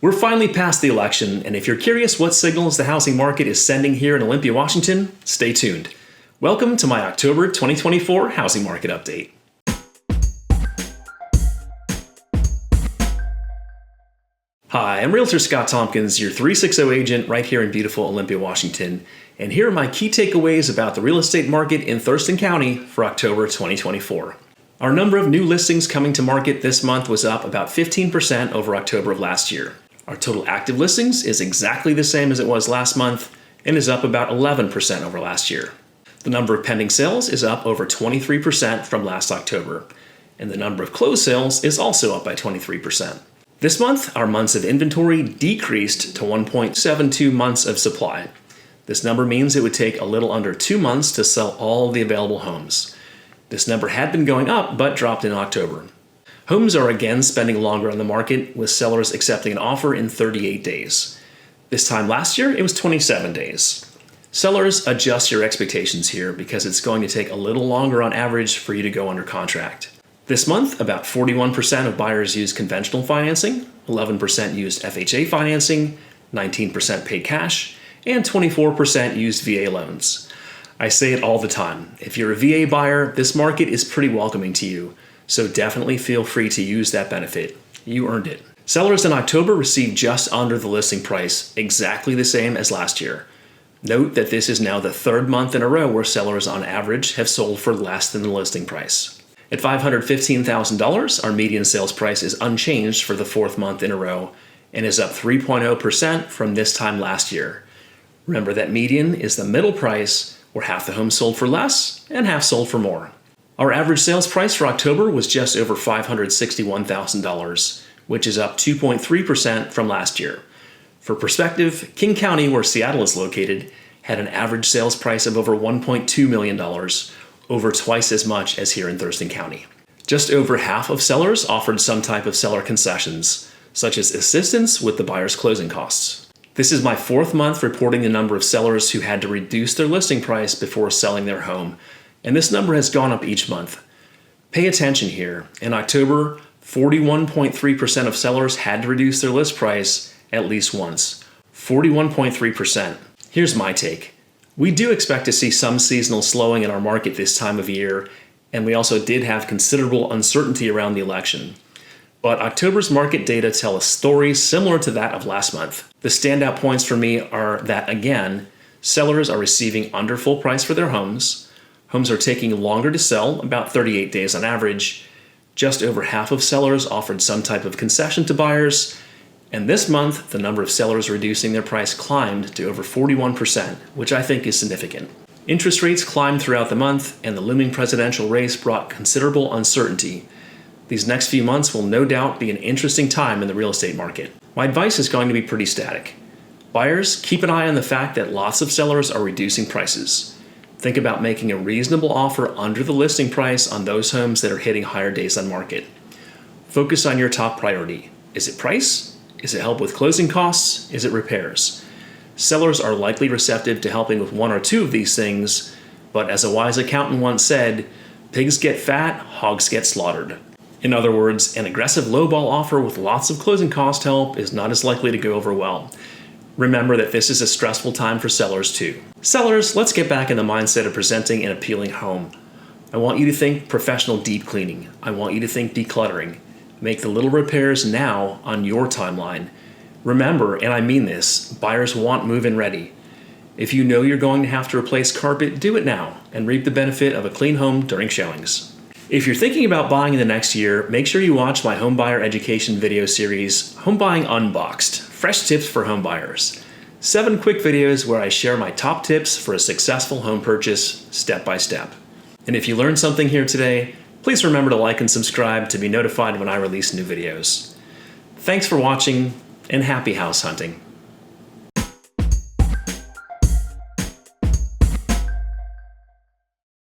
We're finally past the election, and if you're curious what signals the housing market is sending here in Olympia, Washington, stay tuned. Welcome to my October 2024 housing market update. Hi, I'm Realtor Scott Tompkins, your 360 agent right here in beautiful Olympia, Washington, and here are my key takeaways about the real estate market in Thurston County for October 2024. Our number of new listings coming to market this month was up about 15% over October of last year. Our total active listings is exactly the same as it was last month and is up about 11% over last year. The number of pending sales is up over 23% from last October, and the number of closed sales is also up by 23%. This month, our months of inventory decreased to 1.72 months of supply. This number means it would take a little under 2 months to sell all the available homes. This number had been going up, but dropped in October. Homes are again spending longer on the market, with sellers accepting an offer in 38 days. This time last year, it was 27 days. Sellers, adjust your expectations here because it's going to take a little longer on average for you to go under contract. This month, about 41% of buyers used conventional financing, 11% used FHA financing, 19% paid cash, and 24% used VA loans. I say it all the time. If you're a VA buyer, this market is pretty welcoming to you, so definitely feel free to use that benefit. You earned it. Sellers in October received just under the listing price, exactly the same as last year. Note that this is now the third month in a row where sellers on average have sold for less than the listing price. At $515,000, our median sales price is unchanged for the fourth month in a row and is up 3.0% from this time last year. Remember that median is the middle price where half the homes sold for less and half sold for more. Our average sales price for October was just over $561,000, which is up 2.3% from last year. For perspective, King County, where Seattle is located, had an average sales price of over $1.2 million, over twice as much as here in Thurston County. Just over half of sellers offered some type of seller concessions, such as assistance with the buyer's closing costs. This is my fourth month reporting the number of sellers who had to reduce their listing price before selling their home, and this number has gone up each month. Pay attention here. In October, 41.3% of sellers had to reduce their list price at least once. 41.3%. Here's my take. We do expect to see some seasonal slowing in our market this time of year, and we also did have considerable uncertainty around the election. But October's market data tell a story similar to that of last month. The standout points for me are that, again, sellers are receiving under full price for their homes. Homes are taking longer to sell, about 38 days on average. Just over half of sellers offered some type of concession to buyers. And this month, the number of sellers reducing their price climbed to over 41%, which I think is significant. Interest rates climbed throughout the month, and the looming presidential race brought considerable uncertainty. These next few months will no doubt be an interesting time in the real estate market. My advice is going to be pretty static. Buyers, keep an eye on the fact that lots of sellers are reducing prices. Think about making a reasonable offer under the listing price on those homes that are hitting higher days on market. Focus on your top priority. Is it price? Is it help with closing costs? Is it repairs? Sellers are likely receptive to helping with one or two of these things, but as a wise accountant once said, pigs get fat, hogs get slaughtered. In other words, an aggressive lowball offer with lots of closing cost help is not as likely to go over well. Remember that this is a stressful time for sellers too. Sellers, let's get back in the mindset of presenting an appealing home. I want you to think professional deep cleaning. I want you to think decluttering. Make the little repairs now on your timeline. Remember, and I mean this, buyers want move-in ready. If you know you're going to have to replace carpet, do it now and reap the benefit of a clean home during showings. If you're thinking about buying in the next year, make sure you watch my home buyer education video series, Home Buying Unboxed, Fresh Tips for Home Buyers. 7 quick videos where I share my top tips for a successful home purchase, step by step. And if you learned something here today, please remember to like and subscribe to be notified when I release new videos. Thanks for watching, and happy house hunting.